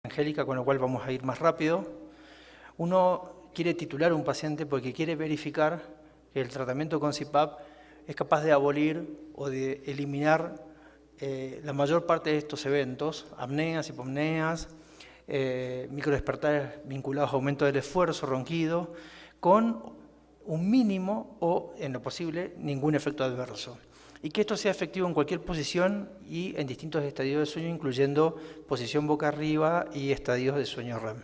Angélica, con lo cual vamos a ir más rápido. Uno quiere titular a un paciente porque quiere verificar que el tratamiento con CPAP es capaz de abolir o de eliminar la mayor parte de estos eventos, apneas, hipopneas, microdespertares vinculados a aumento del esfuerzo, ronquido, con un mínimo o, en lo posible, ningún efecto adverso. Y que esto sea efectivo en cualquier posición y en distintos estadios de sueño, incluyendo posición boca arriba y estadios de sueño REM.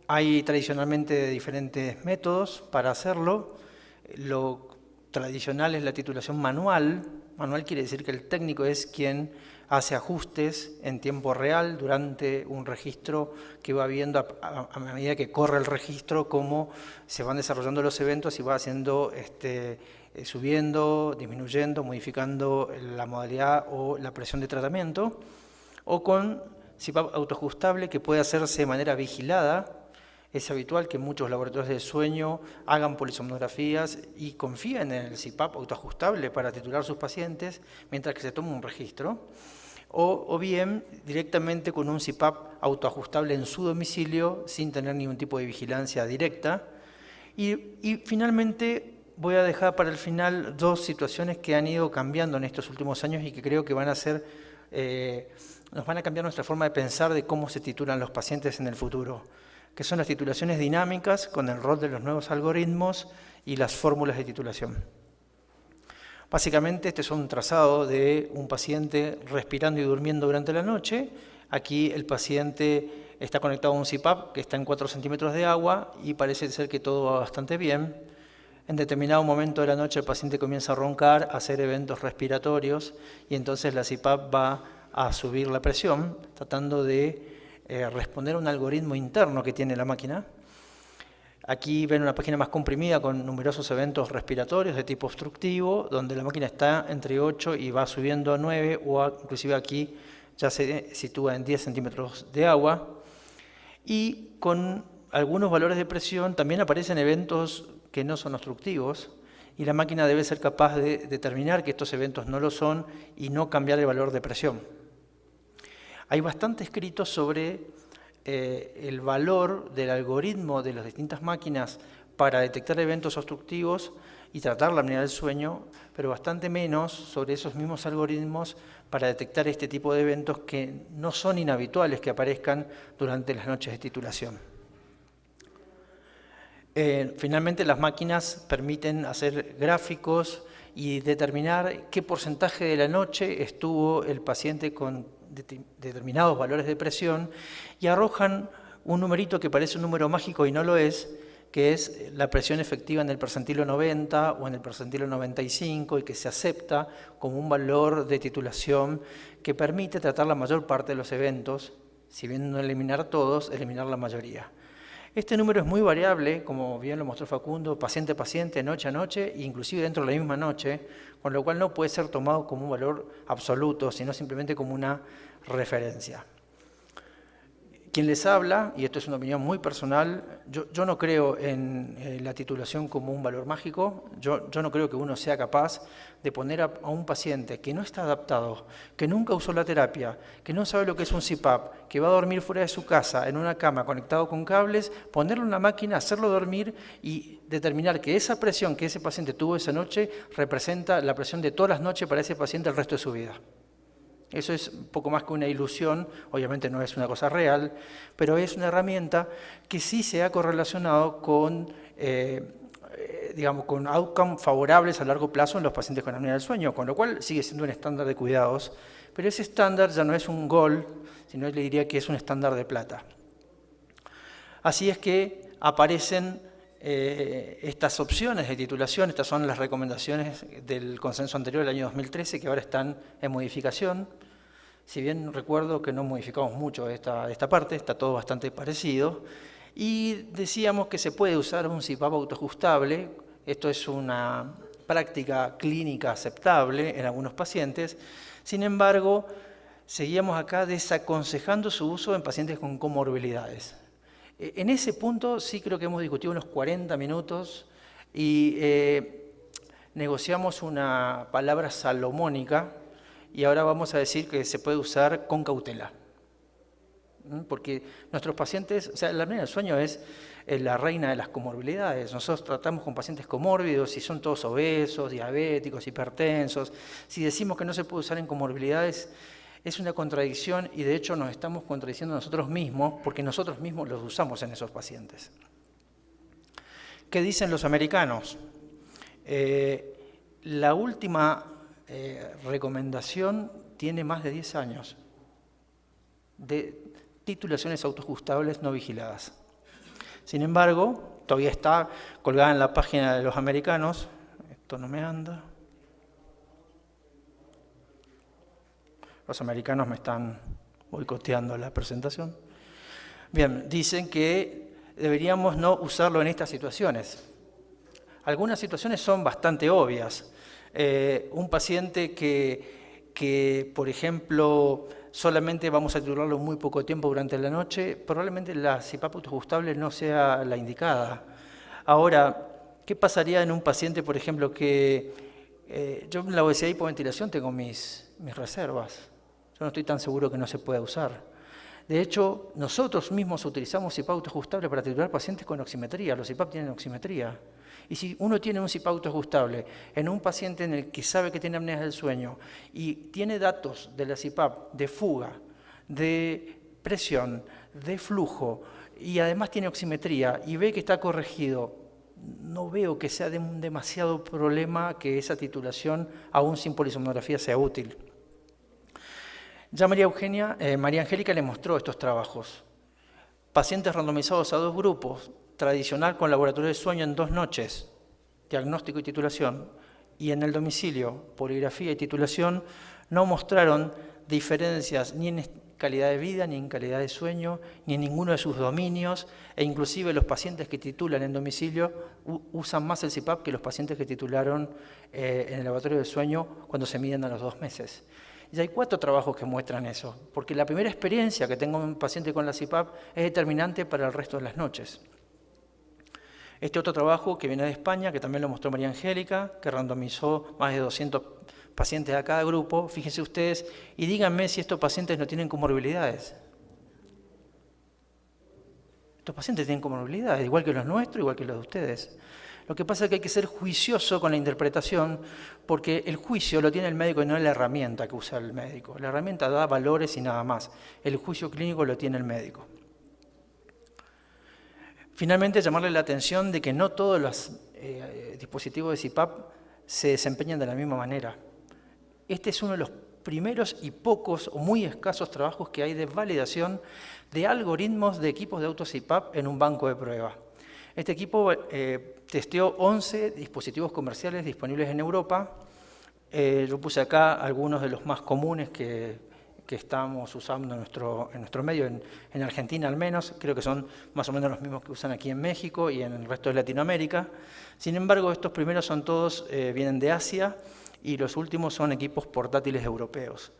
Hay tradicionalmente diferentes métodos para hacerlo. Lo tradicional es la titulación manual. Manual quiere decir que el técnico es quien hace ajustes en tiempo real durante un registro que va viendo a medida que corre el registro cómo se van desarrollando los eventos y va haciendo subiendo, disminuyendo, modificando la modalidad o la presión de tratamiento, o con CPAP autoajustable que puede hacerse de manera vigilada. Es habitual que muchos laboratorios de sueño hagan polisomnografías y confíen en el CPAP autoajustable para titular sus pacientes mientras que se toma un registro, o bien directamente con un CPAP autoajustable en su domicilio sin tener ningún tipo de vigilancia directa. Y finalmente voy a dejar para el final dos situaciones que han ido cambiando en estos últimos años y que creo que van a ser, nos van a cambiar nuestra forma de pensar de cómo se titulan los pacientes en el futuro, que son las titulaciones dinámicas con el rol de los nuevos algoritmos y las fórmulas de titulación. Básicamente este es un trazado de un paciente respirando y durmiendo durante la noche. Aquí el paciente está conectado a un CPAP que está en 4 centímetros de agua y parece ser que todo va bastante bien. En determinado momento de la noche el paciente comienza a roncar, a hacer eventos respiratorios y entonces la CPAP va a subir la presión, tratando de responder a un algoritmo interno que tiene la máquina. Aquí ven una página más comprimida con numerosos eventos respiratorios de tipo obstructivo, donde la máquina está entre 8 y va subiendo a 9, o inclusive aquí ya se sitúa en 10 centímetros de agua. Y con algunos valores de presión también aparecen eventos que no son obstructivos, y la máquina debe ser capaz de determinar que estos eventos no lo son y no cambiar el valor de presión. Hay bastante escrito sobre el valor del algoritmo de las distintas máquinas para detectar eventos obstructivos y tratar la apnea del sueño, pero bastante menos sobre esos mismos algoritmos para detectar este tipo de eventos que no son inhabituales que aparezcan durante las noches de titulación. Finalmente, las máquinas permiten hacer gráficos y determinar qué porcentaje de la noche estuvo el paciente con determinados valores de presión y arrojan un numerito que parece un número mágico y no lo es, que es la presión efectiva en el percentilo 90 o en el percentilo 95 y que se acepta como un valor de titulación que permite tratar la mayor parte de los eventos, si bien no eliminar todos, eliminar la mayoría. Este número es muy variable, como bien lo mostró Facundo, paciente a paciente, noche a noche, e inclusive dentro de la misma noche, con lo cual no puede ser tomado como un valor absoluto, sino simplemente como una referencia. Quien les habla, y esto es una opinión muy personal, yo no creo en la titulación como un valor mágico, yo no creo que uno sea capaz de poner a un paciente que no está adaptado, que nunca usó la terapia, que no sabe lo que es un CPAP, que va a dormir fuera de su casa, en una cama, conectado con cables, ponerle una máquina, hacerlo dormir y determinar que esa presión que ese paciente tuvo esa noche representa la presión de todas las noches para ese paciente el resto de su vida. Eso es un poco más que una ilusión, obviamente no es una cosa real, pero es una herramienta que sí se ha correlacionado con, con outcomes favorables a largo plazo en los pacientes con apnea del sueño, con lo cual sigue siendo un estándar de cuidados, pero ese estándar ya no es un gold, sino le diría que es un estándar de plata. Así es que aparecen estas opciones de titulación. Estas son las recomendaciones del consenso anterior del año 2013 que ahora están en modificación. Si bien recuerdo que no modificamos mucho esta parte, está todo bastante parecido. Y decíamos que se puede usar un CPAP autoajustable. Esto es una práctica clínica aceptable en algunos pacientes. Sin embargo, seguíamos acá desaconsejando su uso en pacientes con comorbilidades. En ese punto sí creo que hemos discutido unos 40 minutos y negociamos una palabra salomónica y ahora vamos a decir que se puede usar con cautela. Porque nuestros pacientes, o sea, la apnea del sueño es la reina de las comorbilidades. Nosotros tratamos con pacientes comórbidos y son todos obesos, diabéticos, hipertensos. Si decimos que no se puede usar en comorbilidades, es una contradicción y de hecho nos estamos contradiciendo nosotros mismos porque nosotros mismos los usamos en esos pacientes. ¿Qué dicen los americanos? La última recomendación tiene más de 10 años de titulaciones autoajustables no vigiladas. Sin embargo, todavía está colgada en la página de los americanos. Esto no me anda. Los americanos me están boicoteando la presentación. Bien, dicen que deberíamos no usarlo en estas situaciones. Algunas situaciones son bastante obvias. Un paciente que, por ejemplo, solamente vamos a titularlo muy poco tiempo durante la noche, probablemente la CPAP autoajustable no sea la indicada. Ahora, ¿qué pasaría en un paciente, por ejemplo, que yo en la obesidad y hipoventilación tengo mis reservas? Yo no estoy tan seguro que no se pueda usar. De hecho, nosotros mismos utilizamos CPAP autoajustable para titular pacientes con oximetría. Los CPAP tienen oximetría. Y si uno tiene un CPAP autoajustable en un paciente en el que sabe que tiene apnea del sueño y tiene datos de la CPAP de fuga, de presión, de flujo y además tiene oximetría y ve que está corregido, no veo que sea demasiado problema que esa titulación, aún sin polisomnografía, sea útil. Ya María Angélica le mostró estos trabajos. Pacientes randomizados a 2 grupos, tradicional con laboratorio de sueño en 2 noches, diagnóstico y titulación, y en el domicilio, poligrafía y titulación, no mostraron diferencias ni en calidad de vida, ni en calidad de sueño, ni en ninguno de sus dominios, e inclusive los pacientes que titulan en domicilio usan más el CPAP que los pacientes que titularon en el laboratorio de sueño cuando se miden a los 2 meses. Y hay 4 trabajos que muestran eso, porque la primera experiencia que tengo un paciente con la CPAP es determinante para el resto de las noches. Este otro trabajo que viene de España, que también lo mostró María Angélica, que randomizó más de 200 pacientes a cada grupo, fíjense ustedes, y díganme si estos pacientes no tienen comorbilidades. Estos pacientes tienen comorbilidades, igual que los nuestros, igual que los de ustedes. Lo que pasa es que hay que ser juicioso con la interpretación, porque el juicio lo tiene el médico y no es la herramienta que usa el médico. La herramienta da valores y nada más. El juicio clínico lo tiene el médico. Finalmente, llamarle la atención de que no todos los dispositivos de CPAP se desempeñan de la misma manera. Este es uno de los primeros y pocos o muy escasos trabajos que hay de validación de algoritmos de equipos de auto-CPAP en un banco de prueba. Este equipo testeó 11 dispositivos comerciales disponibles en Europa. Yo puse acá algunos de los más comunes que estamos usando en nuestro medio, en Argentina al menos. Creo que son más o menos los mismos que usan aquí en México y en el resto de Latinoamérica. Sin embargo, estos primeros son todos, vienen de Asia y los últimos son equipos portátiles europeos.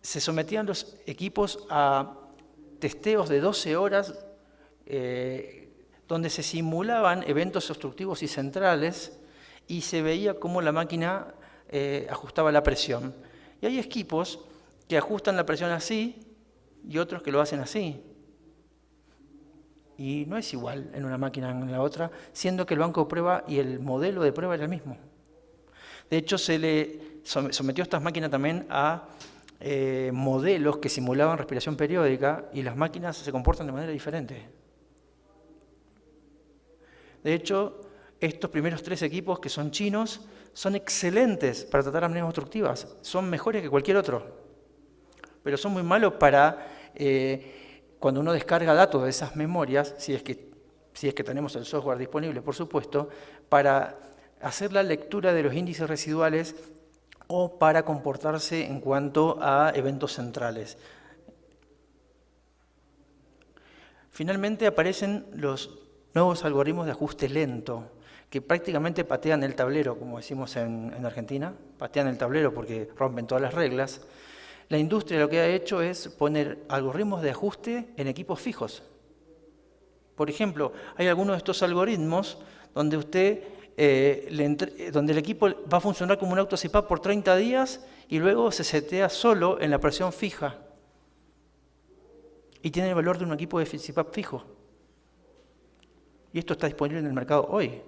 Se sometían los equipos a testeos de 12 horas donde se simulaban eventos obstructivos y centrales y se veía cómo la máquina ajustaba la presión. Y hay equipos que ajustan la presión así y otros que lo hacen así. Y no es igual en una máquina que en la otra, siendo que el banco de prueba y el modelo de prueba era el mismo. De hecho, se le sometió a estas máquinas también a modelos que simulaban respiración periódica y las máquinas se comportan de manera diferente. De hecho, estos primeros 3 equipos que son chinos son excelentes para tratar apneas obstructivas, son mejores que cualquier otro, pero son muy malos para cuando uno descarga datos de esas memorias, si es que tenemos el software disponible, por supuesto, para hacer la lectura de los índices residuales o para comportarse en cuanto a eventos centrales. Finalmente aparecen los nuevos algoritmos de ajuste lento, que prácticamente patean el tablero, como decimos en Argentina, patean el tablero porque rompen todas las reglas. La industria lo que ha hecho es poner algoritmos de ajuste en equipos fijos. Por ejemplo, hay algunos de estos algoritmos donde donde el equipo va a funcionar como un auto CPAP por 30 días y luego se setea solo en la presión fija. y tiene el valor de un equipo de CPAP fijo. Y esto está disponible en el mercado hoy,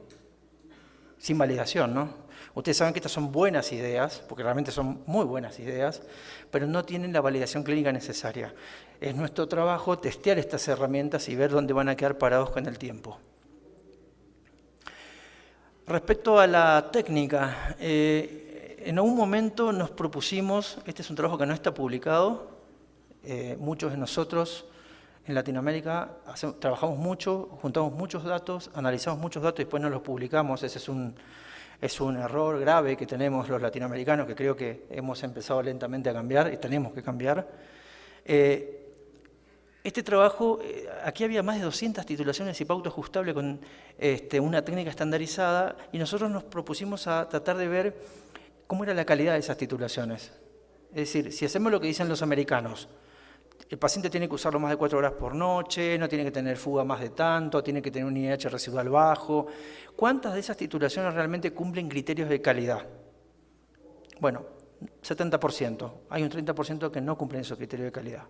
sin validación, ¿no? Ustedes saben que estas son buenas ideas, porque realmente son muy buenas ideas, pero no tienen la validación clínica necesaria. Es nuestro trabajo testear estas herramientas y ver dónde van a quedar parados con el tiempo. Respecto a la técnica, en algún momento nos propusimos, este es un trabajo que no está publicado, muchos de nosotros en Latinoamérica trabajamos mucho, juntamos muchos datos, analizamos muchos datos y después no los publicamos. Ese es un error grave que tenemos los latinoamericanos, que creo que hemos empezado lentamente a cambiar y tenemos que cambiar. Este trabajo, aquí había más de 200 titulaciones y pauta ajustable con una técnica estandarizada y nosotros nos propusimos a tratar de ver cómo era la calidad de esas titulaciones. Es decir, si hacemos lo que dicen los americanos, el paciente tiene que usarlo más de 4 horas por noche, no tiene que tener fuga más de tanto, tiene que tener un IH residual bajo. ¿Cuántas de esas titulaciones realmente cumplen criterios de calidad? Bueno, 70%. Hay un 30% que no cumplen esos criterios de calidad.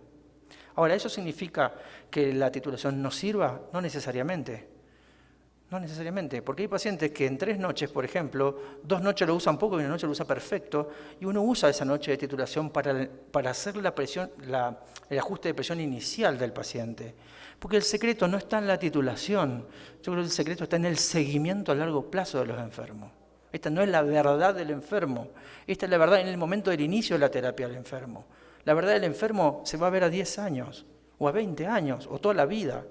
Ahora, ¿eso significa que la titulación no sirva? No necesariamente. No necesariamente, porque hay pacientes que en 3 noches, por ejemplo, 2 noches lo usan poco y una noche lo usa perfecto, y uno usa esa noche de titulación para hacer el ajuste de presión inicial del paciente. Porque el secreto no está en la titulación, yo creo que el secreto está en el seguimiento a largo plazo de los enfermos. Esta no es la verdad del enfermo, esta es la verdad en el momento del inicio de la terapia del enfermo. La verdad del enfermo se va a ver a 10 años, o a 20 años, o toda la vida.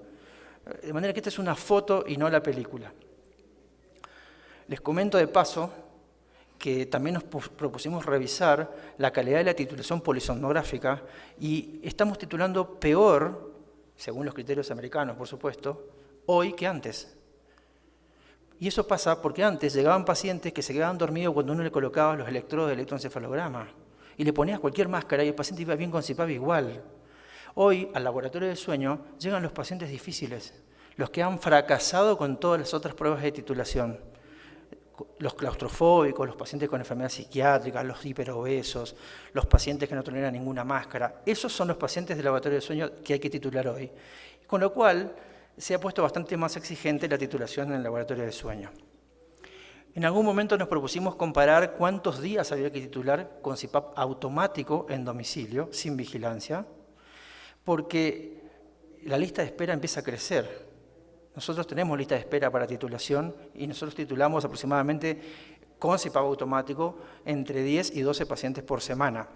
De manera que esta es una foto y no la película. Les comento de paso que también nos propusimos revisar la calidad de la titulación polisomnográfica y estamos titulando peor, según los criterios americanos, por supuesto, hoy que antes. Y eso pasa porque antes llegaban pacientes que se quedaban dormidos cuando uno le colocaba los electrodos de electroencefalograma y le ponías cualquier máscara y el paciente iba bien con CPAP igual. Hoy, al laboratorio de sueño, llegan los pacientes difíciles, los que han fracasado con todas las otras pruebas de titulación. Los claustrofóbicos, los pacientes con enfermedad psiquiátrica, los hiperobesos, los pacientes que no toleran ninguna máscara. Esos son los pacientes del laboratorio de sueño que hay que titular hoy. Con lo cual, se ha puesto bastante más exigente la titulación en el laboratorio de sueño. En algún momento nos propusimos comparar cuántos días había que titular con CPAP automático en domicilio, sin vigilancia, porque la lista de espera empieza a crecer. Nosotros tenemos lista de espera para titulación y nosotros titulamos aproximadamente con CPAP automático entre 10 y 12 pacientes por semana.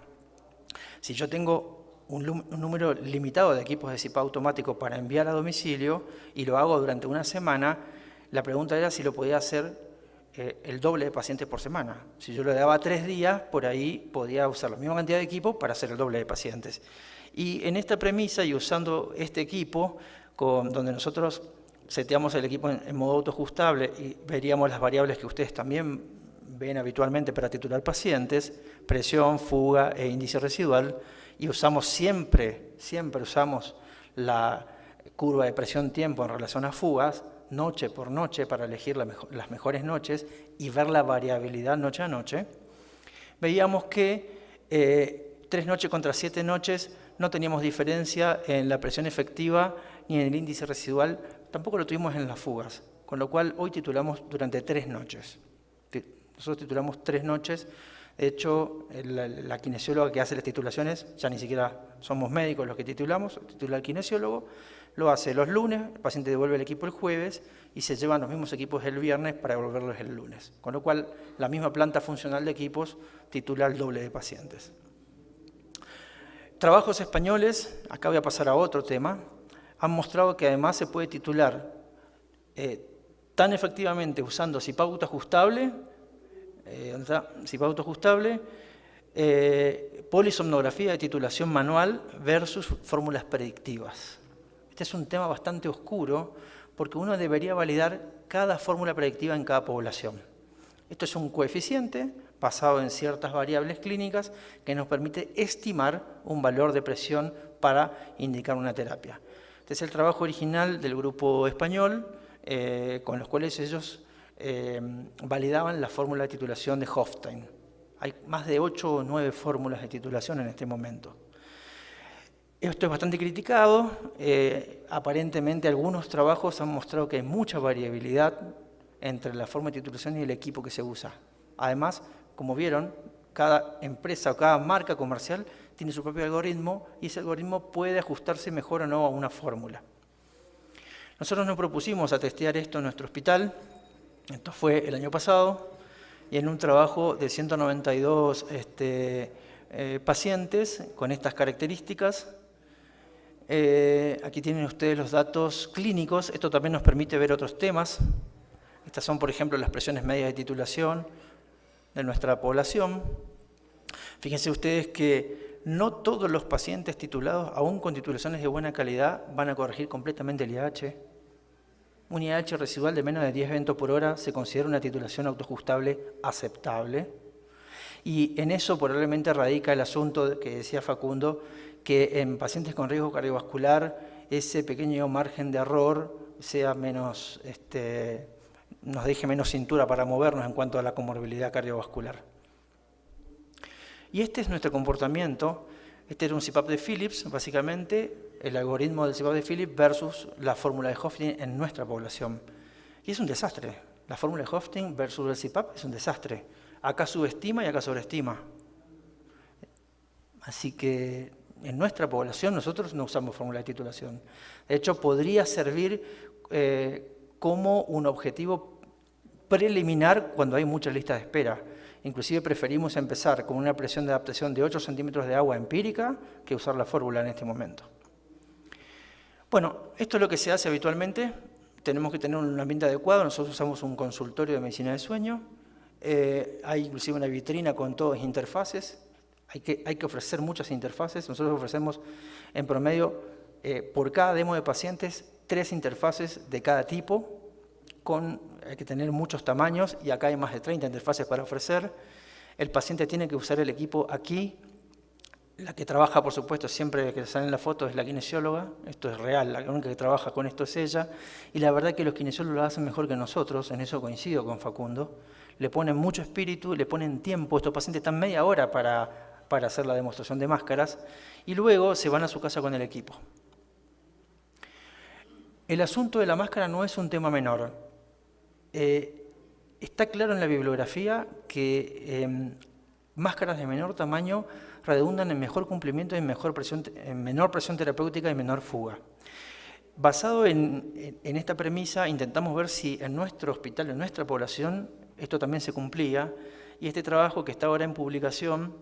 Si yo tengo un número limitado de equipos de CPAP automático para enviar a domicilio y lo hago durante una semana, la pregunta era si lo podía hacer el doble de pacientes por semana. Si yo le daba 3 días, por ahí podía usar la misma cantidad de equipos para hacer el doble de pacientes. Y en esta premisa y usando este equipo, donde nosotros seteamos el equipo en modo autoajustable y veríamos las variables que ustedes también ven habitualmente para titular pacientes, presión, fuga e índice residual, y usamos siempre usamos la curva de presión-tiempo en relación a fugas, noche por noche, para elegir las mejores noches y ver la variabilidad noche a noche, veíamos que 3 noches contra 7 noches no teníamos diferencia en la presión efectiva ni en el índice residual, tampoco lo tuvimos en las fugas, con lo cual hoy titulamos durante 3 noches. Nosotros titulamos 3 noches, de hecho la kinesióloga que hace las titulaciones, ya ni siquiera somos médicos los que titulamos, titula el kinesiólogo, lo hace los lunes, el paciente devuelve el equipo el jueves y se llevan los mismos equipos el viernes para devolverlos el lunes, con lo cual la misma planta funcional de equipos titula el doble de pacientes. Trabajos españoles, acá voy a pasar a otro tema, han mostrado que además se puede titular tan efectivamente usando CPAP autoajustable, polisomnografía de titulación manual versus fórmulas predictivas. Este es un tema bastante oscuro porque uno debería validar cada fórmula predictiva en cada población. Esto es un coeficiente basado en ciertas variables clínicas que nos permite estimar un valor de presión para indicar una terapia. Este es el trabajo original del grupo español, con los cuales ellos validaban la fórmula de titulación de Hofstein. Hay más de 8 o 9 fórmulas de titulación en este momento. Esto es bastante criticado. Aparentemente algunos trabajos han mostrado que hay mucha variabilidad entre la forma de titulación y el equipo que se usa. Además, como vieron, cada empresa o cada marca comercial tiene su propio algoritmo y ese algoritmo puede ajustarse mejor o no a una fórmula. Nosotros nos propusimos a testear esto en nuestro hospital. Esto fue el año pasado y en un trabajo de 192 pacientes con estas características. Aquí tienen ustedes los datos clínicos. Esto también nos permite ver otros temas. Estas son, por ejemplo, las presiones medias de titulación de nuestra población. Fíjense ustedes que no todos los pacientes titulados, aún con titulaciones de buena calidad, van a corregir completamente el IAH. Un IAH residual de menos de 10 eventos por hora se considera una titulación autoajustable aceptable. Y en eso probablemente radica el asunto que decía Facundo, que en pacientes con riesgo cardiovascular ese pequeño margen de error sea menos, nos deje menos cintura para movernos en cuanto a la comorbilidad cardiovascular. Y este es nuestro comportamiento. Este era un CPAP de Philips, básicamente, el algoritmo del CPAP de Philips versus la fórmula de Hofstede en nuestra población. Y es un desastre. La fórmula de Hofstede versus el CPAP es un desastre. Acá subestima y acá sobreestima. Así que en nuestra población nosotros no usamos fórmula de titulación. De hecho, podría servir como un objetivo preliminar cuando hay mucha lista de espera. Inclusive preferimos empezar con una presión de adaptación de 8 centímetros de agua empírica que usar la fórmula en este momento. Bueno, esto es lo que se hace habitualmente. Tenemos que tener un ambiente adecuado. Nosotros usamos un consultorio de medicina del sueño. Hay inclusive una vitrina con todas interfaces. Hay que ofrecer muchas interfaces. Nosotros ofrecemos en promedio, por cada demo de pacientes, 3 interfaces de cada tipo. Hay que tener muchos tamaños y acá hay más de 30 interfaces para ofrecer. El paciente tiene que usar el equipo aquí. La que trabaja, por supuesto, siempre que sale en la foto es la kinesióloga. Esto es real, la única que trabaja con esto es ella. Y la verdad que los kinesiólogos lo hacen mejor que nosotros, en eso coincido con Facundo. Le ponen mucho espíritu, le ponen tiempo. Estos pacientes están media hora para hacer la demostración de máscaras y luego se van a su casa con el equipo. El asunto de la máscara no es un tema menor. Está claro en la bibliografía que máscaras de menor tamaño redundan en mejor cumplimiento y en menor presión terapéutica y menor fuga. Basado en esta premisa, intentamos ver si en nuestro hospital, en nuestra población, esto también se cumplía, y este trabajo que está ahora en publicación,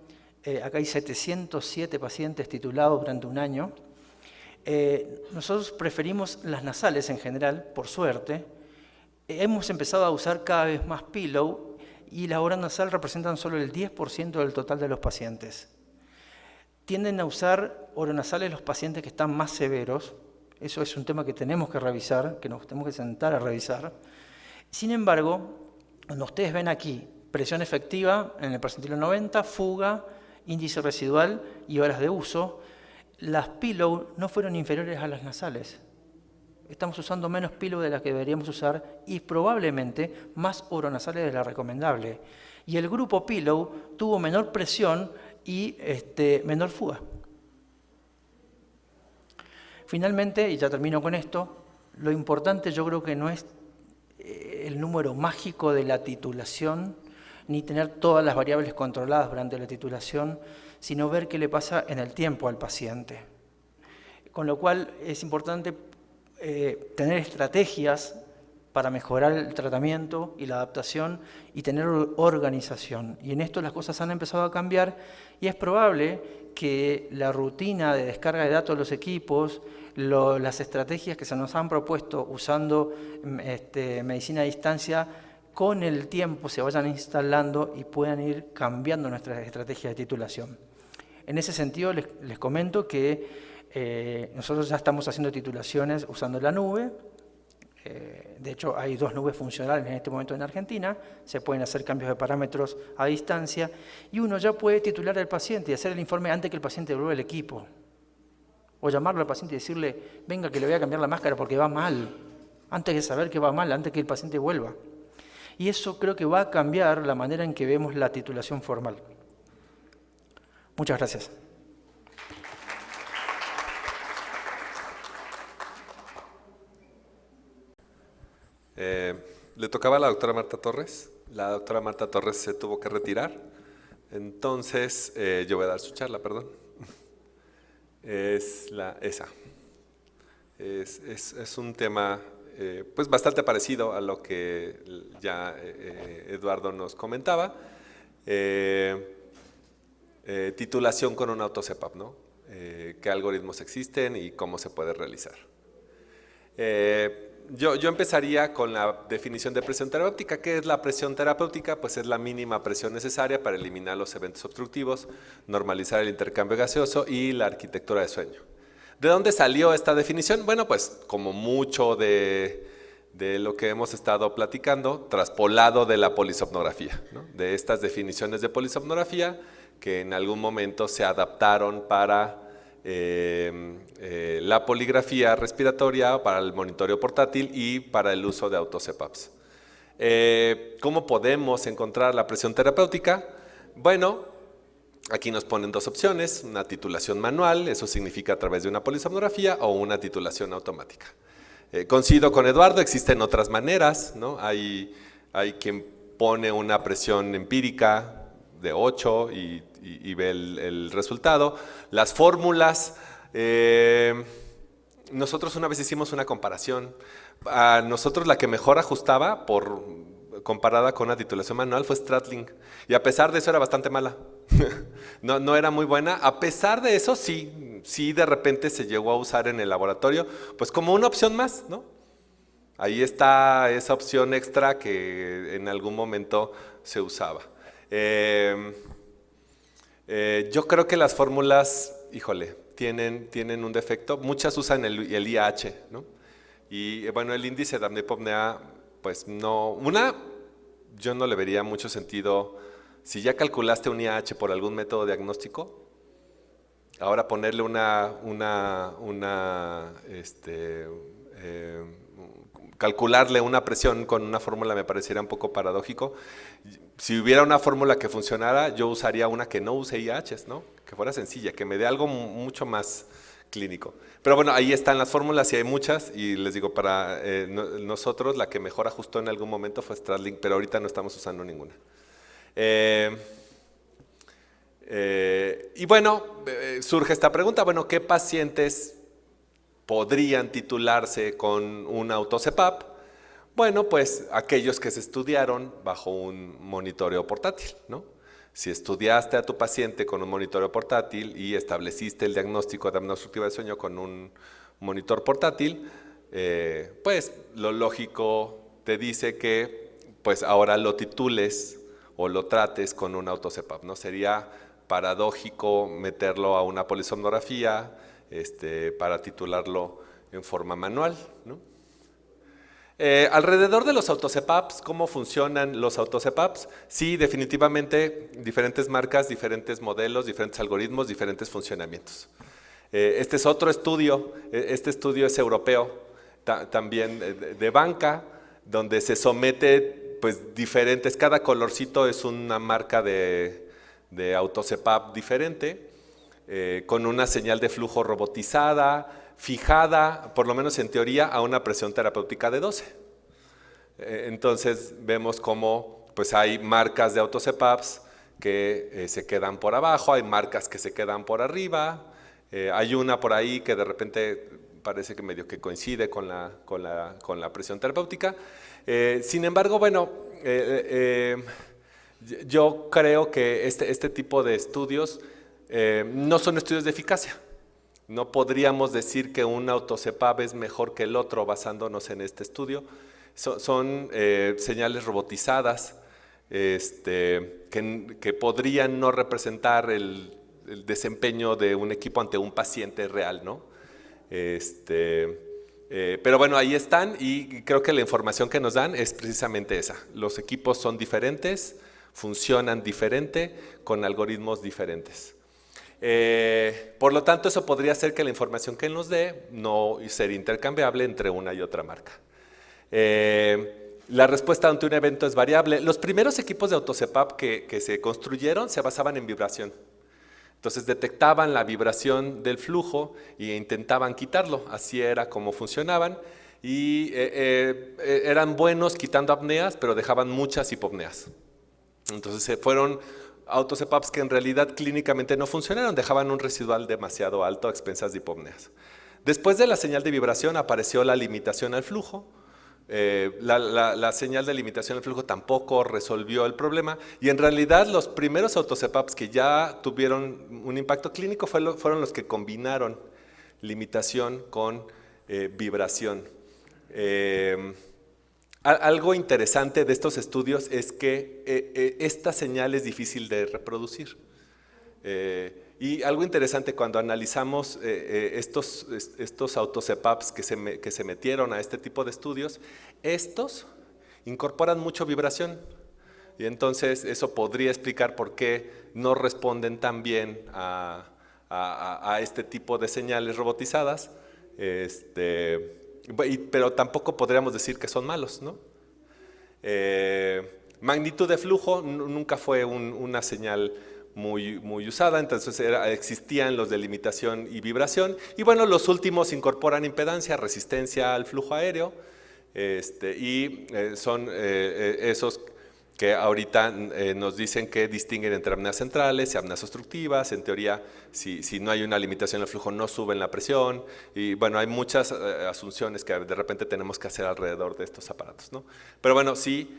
acá hay 707 pacientes titulados durante un año. Nosotros preferimos las nasales en general, por suerte. Hemos empezado a usar cada vez más pillow y las horas nasal representan solo el 10% del total de los pacientes. Tienden a usar oronasales los pacientes que están más severos. Eso es un tema que tenemos que revisar, que nos tenemos que sentar a revisar. Sin embargo, cuando ustedes ven aquí presión efectiva en el percentilo 90, fuga, índice residual y horas de uso, las pillow no fueron inferiores a las nasales. Estamos usando menos pillow de las que deberíamos usar y probablemente más oronasales de la recomendable. Y el grupo pillow tuvo menor presión y menor fuga. Finalmente, y ya termino con esto, lo importante yo creo que no es el número mágico de la titulación, ni tener todas las variables controladas durante la titulación, sino ver qué le pasa en el tiempo al paciente. Con lo cual es importante tener estrategias para mejorar el tratamiento y la adaptación y tener organización. Y en esto las cosas han empezado a cambiar y es probable que la rutina de descarga de datos de los equipos, las estrategias que se nos han propuesto usando medicina a distancia, con el tiempo se vayan instalando y puedan ir cambiando nuestras estrategias de titulación. En ese sentido les comento que nosotros ya estamos haciendo titulaciones usando la nube. De hecho, hay 2 nubes funcionales en este momento en Argentina, se pueden hacer cambios de parámetros a distancia y uno ya puede titular al paciente y hacer el informe antes que el paciente vuelva al equipo. O llamarlo al paciente y decirle, venga que le voy a cambiar la máscara porque va mal, antes de saber que va mal, antes que el paciente vuelva. Y eso creo que va a cambiar la manera en que vemos la titulación formal. Muchas gracias. Le tocaba a la doctora Marta Torres. La doctora Marta Torres se tuvo que retirar. Entonces, yo voy a dar su charla, perdón. Esa. Es un tema pues bastante parecido a lo que ya Eduardo nos comentaba. Titulación con un auto-CPAP, ¿no? ¿Qué algoritmos existen y cómo se puede realizar? Yo empezaría con la definición de presión terapéutica. ¿Qué es la presión terapéutica? Pues es la mínima presión necesaria para eliminar los eventos obstructivos, normalizar el intercambio gaseoso y la arquitectura de sueño. ¿De dónde salió esta definición? Bueno, pues como mucho de lo que hemos estado platicando, traspolado de la polisomnografía, ¿no? De estas definiciones de polisomnografía que en algún momento se adaptaron para la poligrafía respiratoria, para el monitoreo portátil y para el uso de auto-CPAPs. ¿Cómo podemos encontrar la presión terapéutica? Bueno, aquí nos ponen dos opciones, una titulación manual, eso significa a través de una polisomnografía, o una titulación automática. Coincido con Eduardo, existen otras maneras, ¿no? Hay quien pone una presión empírica de 8 y ve el resultado. Las fórmulas, nosotros una vez hicimos una comparación. A nosotros la que mejor ajustaba comparada con una titulación manual fue Stratling, y a pesar de eso era bastante mala. No era muy buena. A pesar de eso sí de repente se llegó a usar en el laboratorio pues como una opción más, ¿no? Ahí está esa opción extra que en algún momento se usaba. Yo creo que las fórmulas, híjole, tienen un defecto. Muchas usan el IAH, ¿no? Y bueno, el índice de apnea, pues no, yo no le vería mucho sentido. Si ya calculaste un IAH por algún método diagnóstico, ahora ponerle calcularle una presión con una fórmula me parecería un poco paradójico. Si hubiera una fórmula que funcionara, yo usaría una que no use IAHs, ¿no? Que fuera sencilla, que me dé algo mucho más clínico. Pero bueno, ahí están las fórmulas y hay muchas, y les digo, para nosotros la que mejor ajustó en algún momento fue Stratling, pero ahorita no estamos usando ninguna. Y bueno, surge esta pregunta, bueno, ¿qué pacientes podrían titularse con un auto-CPAP? Bueno, pues aquellos que se estudiaron bajo un monitoreo portátil, ¿no? Si estudiaste a tu paciente con un monitoreo portátil y estableciste el diagnóstico de apnea obstructiva del sueño con un monitor portátil, pues lo lógico te dice que pues ahora lo titules o lo trates con un auto-CPAP, ¿no? Sería paradójico meterlo a una polisomnografía para titularlo en forma manual, ¿no? Alrededor de los auto-CPAPs, ¿cómo funcionan los auto-CPAPs? Sí, definitivamente diferentes marcas, diferentes modelos, diferentes algoritmos, diferentes funcionamientos. Este es otro estudio, este estudio es europeo, también de banca, donde se somete pues diferentes, cada colorcito es una marca de auto-CPAP diferente, con una señal de flujo robotizada, fijada, por lo menos en teoría, a una presión terapéutica de 12. Entonces vemos cómo pues hay marcas de auto-CPAPs que se quedan por abajo, hay marcas que se quedan por arriba, hay una por ahí que de repente parece que medio que coincide con la presión terapéutica. Sin embargo, bueno, yo creo que este tipo de estudios no son estudios de eficacia. No podríamos decir que un auto-CPAP es mejor que el otro basándonos en este estudio. Son señales robotizadas que podrían no representar el desempeño de un equipo ante un paciente real, ¿no? Pero bueno, ahí están, y creo que la información que nos dan es precisamente esa. Los equipos son diferentes, funcionan diferente, con algoritmos diferentes. Por lo tanto, eso podría hacer que la información que nos dé no ser intercambiable entre una y otra marca. La respuesta ante un evento es variable. Los primeros equipos de auto-CPAP que se construyeron se basaban en vibración. Entonces detectaban la vibración del flujo e intentaban quitarlo, así era como funcionaban. y eran buenos quitando apneas, pero dejaban muchas hipopneas. Entonces fueron auto-CPAPs que en realidad clínicamente no funcionaron, dejaban un residual demasiado alto a expensas de hipopneas. Después de la señal de vibración apareció la limitación al flujo. La señal de limitación al flujo tampoco resolvió el problema y en realidad los primeros auto-CPAPs que ya tuvieron un impacto clínico fueron los que combinaron limitación con vibración. Algo interesante de estos estudios es que esta señal es difícil de reproducir. Y algo interesante cuando analizamos estos auto-CPAPs que se metieron a este tipo de estudios, estos incorporan mucho vibración. Y entonces eso podría explicar por qué no responden tan bien a este tipo de señales robotizadas. Pero tampoco podríamos decir que son malos, ¿no? Magnitud de flujo nunca fue una señal muy usada, entonces existían los de limitación y vibración, y bueno, los últimos incorporan impedancia, resistencia al flujo aéreo, son esos que ahorita nos dicen que distinguen entre apneas centrales y apneas obstructivas. En teoría, si no hay una limitación al flujo, no suben la presión. Y bueno, hay muchas asunciones que de repente tenemos que hacer alrededor de estos aparatos, ¿no? Pero bueno, sí,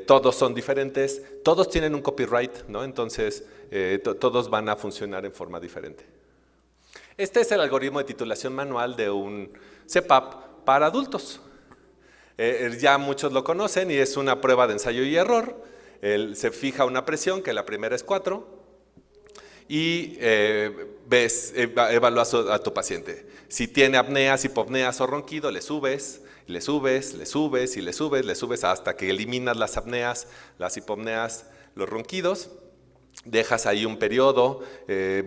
todos son diferentes, todos tienen un copyright, ¿no? Entonces, todos van a funcionar en forma diferente. Este es el algoritmo de titulación manual de un CPAP para adultos. Ya muchos lo conocen y es una prueba de ensayo y error. Se fija una presión, que la primera es 4, y evalúas a tu paciente. Si tiene apneas, hipopneas o ronquido, le subes hasta que eliminas las apneas, las hipopneas, los ronquidos. Dejas ahí un periodo,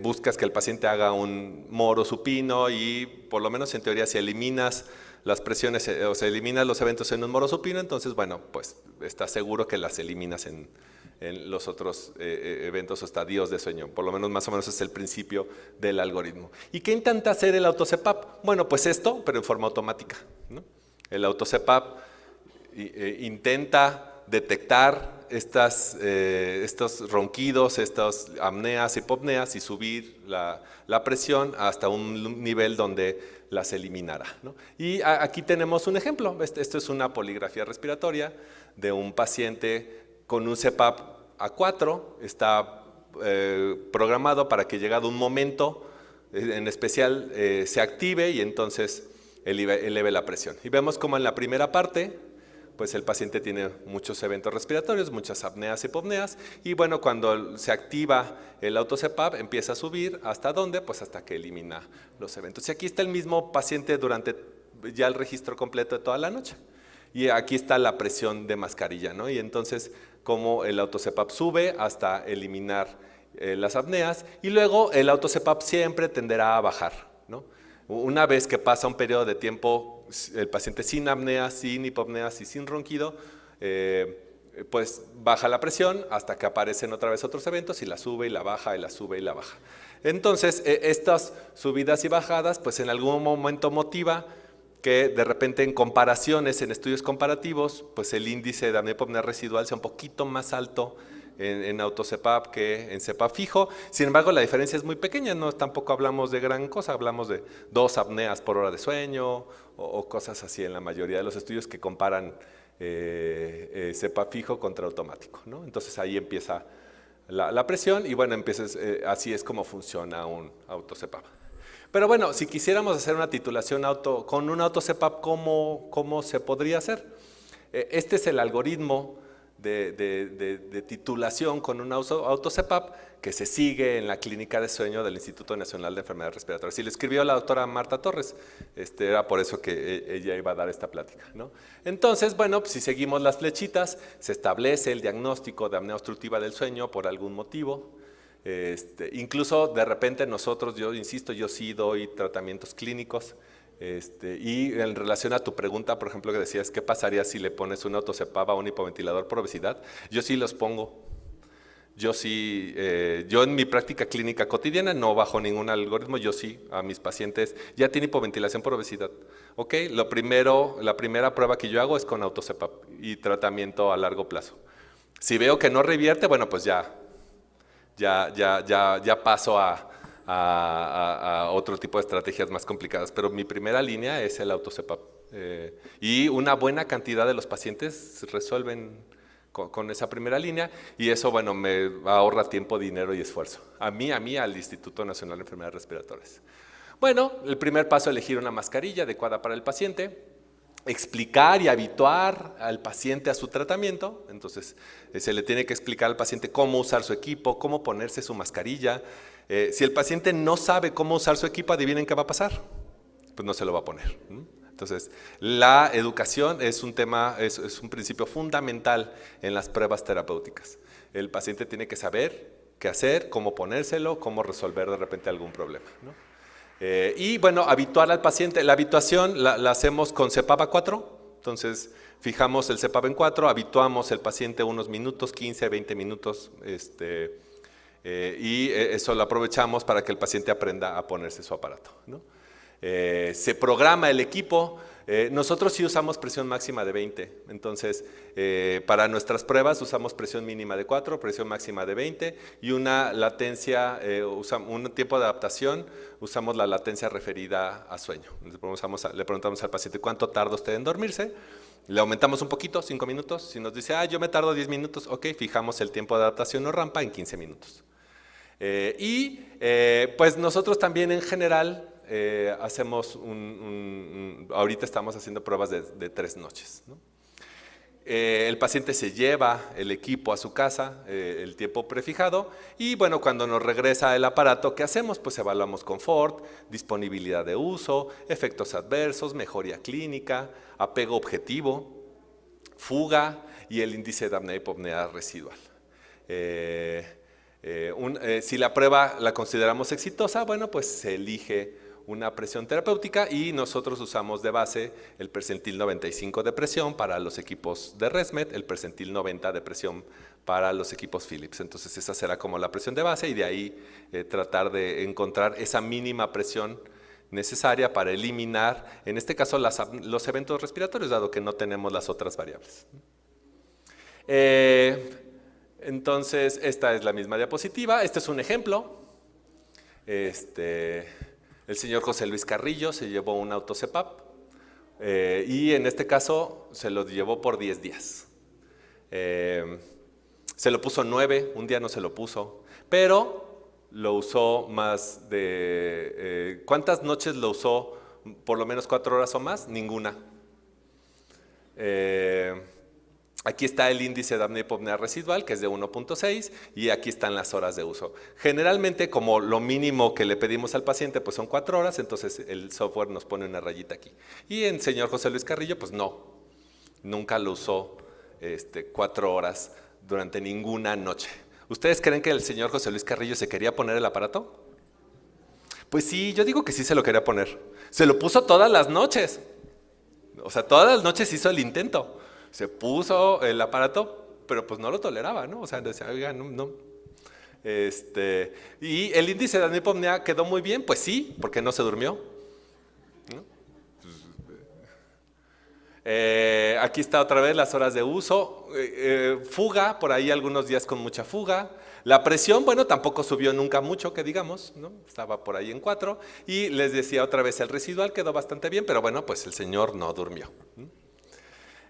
buscas que el paciente haga un moro supino y por lo menos en teoría si eliminas las presiones o se eliminan los eventos en un moro supino, entonces bueno, pues estás seguro que las eliminas en los otros eventos o estadios de sueño. Por lo menos más o menos es el principio del algoritmo. ¿Y qué intenta hacer el auto-CPAP? Bueno, pues esto, pero en forma automática, ¿no? El auto-CPAP intenta detectar estos ronquidos, estas apneas, hipopneas y subir la presión hasta un nivel donde las eliminará, ¿no? Y aquí tenemos un ejemplo. Esto es una poligrafía respiratoria de un paciente con un CPAP A4. Está programado para que llegado un momento en especial se active y entonces eleve la presión. Y vemos como en la primera parte pues el paciente tiene muchos eventos respiratorios, muchas apneas y hipopneas, y bueno, cuando se activa el auto-CPAP empieza a subir, ¿hasta dónde? Pues hasta que elimina los eventos. Y aquí está el mismo paciente durante ya el registro completo de toda la noche. Y aquí está la presión de mascarilla, ¿no? Y entonces, como el auto-CPAP sube hasta eliminar las apneas, y luego el auto-CPAP siempre tenderá a bajar, ¿no? Una vez que pasa un periodo de tiempo, el paciente sin apneas, sin hipopneas y sin ronquido, pues baja la presión hasta que aparecen otra vez otros eventos y la sube y la baja y la sube y la baja. Entonces, estas subidas y bajadas, pues en algún momento motiva que de repente en comparaciones, en estudios comparativos, pues el índice de apnea-hipopnea residual sea un poquito más alto en auto-CPAP que en CPAP fijo. Sin embargo, la diferencia es muy pequeña, no tampoco hablamos de gran cosa, hablamos de 2 apneas por hora de sueño o cosas así en la mayoría de los estudios que comparan CPAP fijo contra automático, ¿no? Entonces ahí empieza la presión y bueno, así es como funciona un auto-CPAP. Pero bueno, si quisiéramos hacer una titulación con un auto-CPAP, ¿cómo se podría hacer? Este es el algoritmo de titulación con un auto-CPAP que se sigue en la clínica de sueño del Instituto Nacional de Enfermedades Respiratorias. Y lo escribió la doctora Marta Torres, era por eso que ella iba a dar esta plática, ¿no? Entonces, bueno, pues si seguimos las flechitas, se establece el diagnóstico de apnea obstructiva del sueño por algún motivo. Incluso de repente nosotros, yo insisto, yo sí doy tratamientos clínicos. Y en relación a tu pregunta, por ejemplo, que decías, ¿qué pasaría si le pones un auto-CPAP a un hipoventilador por obesidad? Yo sí los pongo. Yo sí, yo en mi práctica clínica cotidiana no bajo ningún algoritmo, yo sí a mis pacientes, ya tiene hipoventilación por obesidad. Ok, la primera prueba que yo hago es con AutoCPAP y tratamiento a largo plazo. Si veo que no revierte, bueno, pues ya paso a otro tipo de estrategias más complicadas, pero mi primera línea es el AutoCPAP. Y una buena cantidad de los pacientes resuelven con esa primera línea y eso, bueno, me ahorra tiempo, dinero y esfuerzo. A mí, al Instituto Nacional de Enfermedades Respiratorias. Bueno, el primer paso es elegir una mascarilla adecuada para el paciente, explicar y habituar al paciente a su tratamiento. Entonces, se le tiene que explicar al paciente cómo usar su equipo, cómo ponerse su mascarilla. Si el paciente no sabe cómo usar su equipo, adivinen qué va a pasar. Pues no se lo va a poner. Entonces, la educación es un tema, es un principio fundamental en las pruebas terapéuticas. El paciente tiene que saber qué hacer, cómo ponérselo, cómo resolver de repente algún problema, ¿no? Y bueno, habituar al paciente. La habituación la hacemos con CPAP a 4. Entonces, fijamos el CPAP en 4, habituamos el paciente unos minutos, 15, 20 minutos, y eso lo aprovechamos para que el paciente aprenda a ponerse su aparato, ¿no? Se programa el equipo. Nosotros sí usamos presión máxima de 20, entonces para nuestras pruebas usamos presión mínima de 4, presión máxima de 20 y una latencia, un tiempo de adaptación, usamos la latencia referida a sueño. Le preguntamos al paciente cuánto tarda usted en dormirse, le aumentamos un poquito, 5 minutos, si nos dice, yo me tardo 10 minutos, ok, fijamos el tiempo de adaptación o rampa en 15 minutos. Pues nosotros también en general hacemos ahorita estamos haciendo pruebas de 3 noches, ¿no? El paciente se lleva el equipo a su casa, el tiempo prefijado, y bueno, cuando nos regresa el aparato, ¿qué hacemos? Pues evaluamos confort, disponibilidad de uso, efectos adversos, mejoría clínica, apego objetivo, fuga y el índice de apnea-hipopnea residual. Si la prueba la consideramos exitosa, bueno, pues se elige una presión terapéutica y nosotros usamos de base el percentil 95 de presión para los equipos de ResMed, el percentil 90 de presión para los equipos Philips. Entonces esa será como la presión de base y de ahí tratar de encontrar esa mínima presión necesaria para eliminar, en este caso, los eventos respiratorios, dado que no tenemos las otras variables. Entonces esta es la misma diapositiva, este es un ejemplo. El señor José Luis Carrillo se llevó un AutoCPAP y en este caso se lo llevó por 10 días. Se lo puso 9, un día no se lo puso, pero lo usó más de… ¿cuántas noches lo usó? ¿Por lo menos 4 horas o más? Ninguna. Aquí está el índice de apnea-hipopnea residual, que es de 1.6, y aquí están las horas de uso. Generalmente, como lo mínimo que le pedimos al paciente pues son 4 horas, entonces el software nos pone una rayita aquí. Y en señor José Luis Carrillo, pues no, nunca lo usó 4 horas durante ninguna noche. ¿Ustedes creen que el señor José Luis Carrillo se quería poner el aparato? Pues sí, yo digo que sí se lo quería poner. Se lo puso todas las noches. O sea, todas las noches hizo el intento. Se puso el aparato, pero pues no lo toleraba, ¿no? O sea, decía, oiga, no. Y el índice de apnea quedó muy bien, pues sí, porque no se durmió, ¿no? Aquí está otra vez las horas de uso, fuga, por ahí algunos días con mucha fuga. La presión, bueno, tampoco subió nunca mucho, que digamos, ¿no? Estaba por ahí en 4. Y les decía otra vez, el residual quedó bastante bien, pero bueno, pues el señor no durmió.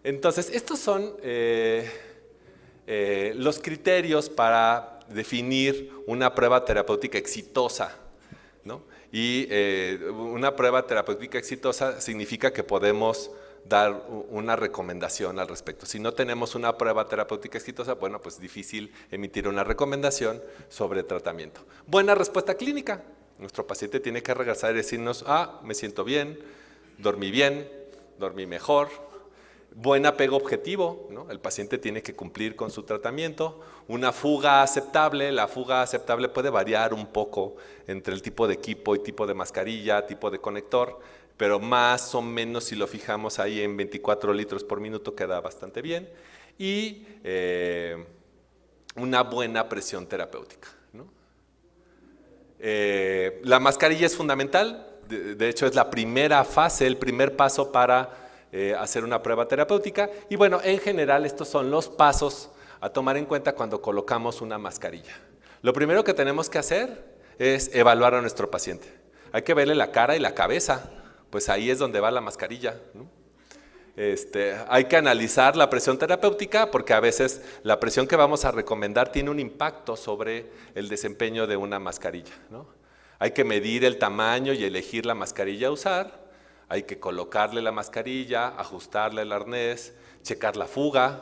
Entonces, estos son los criterios para definir una prueba terapéutica exitosa, ¿no? Y una prueba terapéutica exitosa significa que podemos dar una recomendación al respecto. Si no tenemos una prueba terapéutica exitosa, bueno, pues difícil emitir una recomendación sobre tratamiento. Buena respuesta clínica. Nuestro paciente tiene que regresar y decirnos, me siento bien, dormí mejor. Buen apego objetivo, ¿no? El paciente tiene que cumplir con su tratamiento. Una fuga aceptable, la fuga aceptable puede variar un poco entre el tipo de equipo y tipo de mascarilla, tipo de conector, pero más o menos si lo fijamos ahí en 24 litros por minuto queda bastante bien. Y una buena presión terapéutica, ¿no? La mascarilla es fundamental, de hecho es la primera fase, el primer paso para hacer una prueba terapéutica. Y bueno, en general estos son los pasos a tomar en cuenta cuando colocamos una mascarilla. Lo primero que tenemos que hacer es evaluar a nuestro paciente. Hay que verle la cara y la cabeza, pues ahí es donde va la mascarilla, ¿no? Hay que analizar la presión terapéutica porque a veces la presión que vamos a recomendar tiene un impacto sobre el desempeño de una mascarilla, ¿no? Hay que medir el tamaño y elegir la mascarilla a usar, hay que colocarle la mascarilla, ajustarle el arnés, checar la fuga,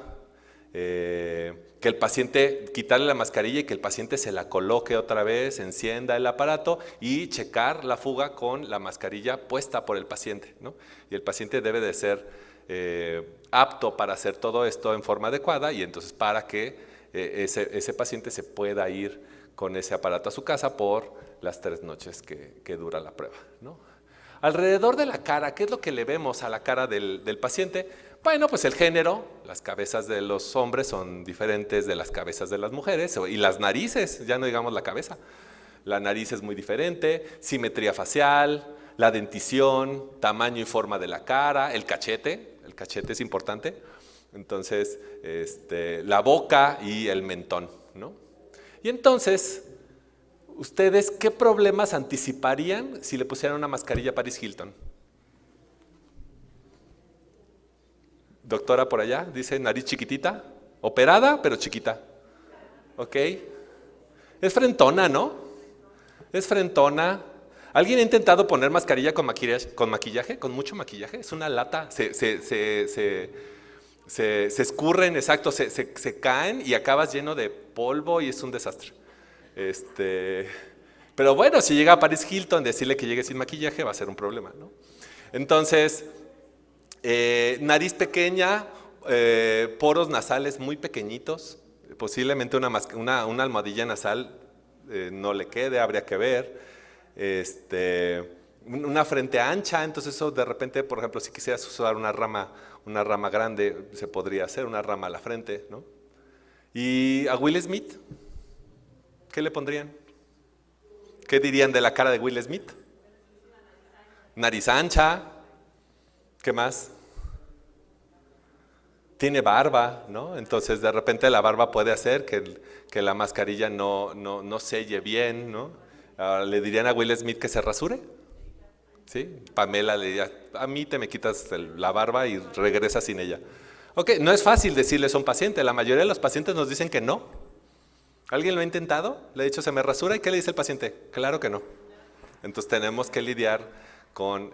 que el paciente, quitarle la mascarilla y que el paciente se la coloque otra vez, encienda el aparato y checar la fuga con la mascarilla puesta por el paciente, ¿no? Y el paciente debe de ser apto para hacer todo esto en forma adecuada y entonces para que ese paciente se pueda ir con ese aparato a su casa por las 3 noches que dura la prueba, ¿no? Alrededor de la cara, ¿qué es lo que le vemos a la cara del paciente? Bueno, pues el género, las cabezas de los hombres son diferentes de las cabezas de las mujeres, y las narices, ya no digamos la cabeza. La nariz es muy diferente, simetría facial, la dentición, tamaño y forma de la cara, el cachete es importante, entonces la boca y el mentón, ¿no? Y entonces, ¿ustedes qué problemas anticiparían si le pusieran una mascarilla Paris Hilton? Doctora por allá, dice nariz chiquitita, operada pero chiquita, ¿ok? Es frentona, ¿no? Es frentona. ¿Alguien ha intentado poner mascarilla con maquillaje? ¿Con mucho maquillaje? Es una lata, se escurren, exacto, se caen y acabas lleno de polvo y es un desastre. Pero bueno, si llega a Paris Hilton, decirle que llegue sin maquillaje va a ser un problema, ¿no? Entonces, nariz pequeña, poros nasales muy pequeñitos, posiblemente una almohadilla nasal no le quede, habría que ver. Una frente ancha, entonces eso de repente, por ejemplo, si quisieras usar una rama grande, se podría hacer una rama a la frente, ¿no? Y a Will Smith, ¿qué le pondrían? ¿Qué dirían de la cara de Will Smith? Nariz ancha. ¿Qué más? Tiene barba, ¿no? Entonces de repente la barba puede hacer que la mascarilla no selle bien, ¿no? ¿Le dirían a Will Smith que se rasure? ¿Sí? Pamela le diría, a mí te me quitas la barba y regresas sin ella. Ok, no es fácil decirles a un paciente, la mayoría de los pacientes nos dicen que no. ¿Alguien lo ha intentado? ¿Le ha dicho se me rasura? ¿Y qué le dice el paciente? Claro que no. Entonces tenemos que lidiar con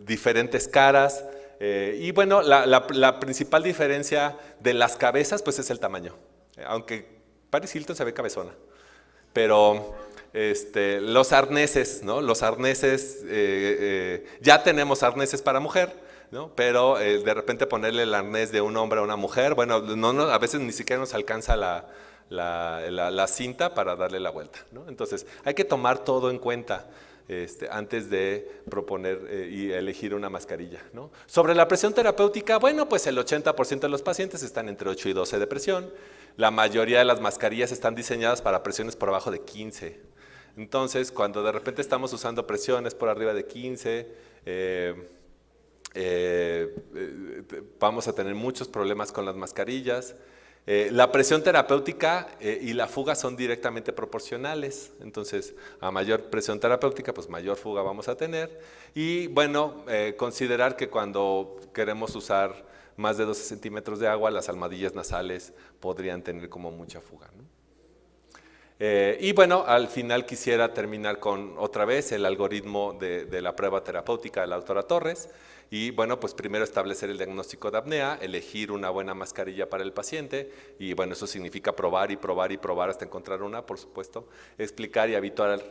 diferentes caras y bueno, la principal diferencia de las cabezas pues es el tamaño. Aunque Paris Hilton se ve cabezona, pero los arneses, ¿no? Los arneses, ya tenemos arneses para mujer, ¿no? Pero de repente ponerle el arnés de un hombre a una mujer, bueno, a veces ni siquiera nos alcanza la cinta para darle la vuelta, ¿no? Entonces hay que tomar todo en cuenta antes de proponer y elegir una mascarilla, ¿no? Sobre la presión terapéutica, bueno, pues el 80% de los pacientes están entre 8 y 12 de presión. La mayoría de las mascarillas están diseñadas para presiones por abajo de 15. Entonces, cuando de repente estamos usando presiones por arriba de 15, vamos a tener muchos problemas con las mascarillas. La presión terapéutica y la fuga son directamente proporcionales, entonces a mayor presión terapéutica pues mayor fuga vamos a tener y bueno, considerar que cuando queremos usar más de 12 centímetros de agua las almohadillas nasales podrían tener como mucha fuga, ¿no? Y bueno, al final quisiera terminar con otra vez el algoritmo de la prueba terapéutica de la doctora Torres. Y bueno, pues primero establecer el diagnóstico de apnea, elegir una buena mascarilla para el paciente y bueno, eso significa probar y probar y probar hasta encontrar una, por supuesto. Explicar y habituar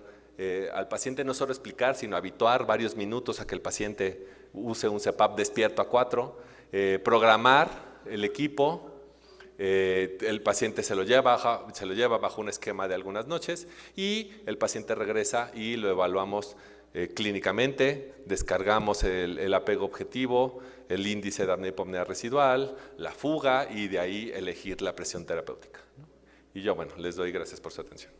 al paciente, no solo explicar, sino habituar varios minutos a que el paciente use un CPAP despierto a 4, programar el equipo. El paciente se lo lleva bajo un esquema de algunas noches y el paciente regresa y lo evaluamos clínicamente, descargamos el apego objetivo, el índice de apnea-hipopnea residual, la fuga y de ahí elegir la presión terapéutica, ¿no? Y yo, bueno, les doy gracias por su atención.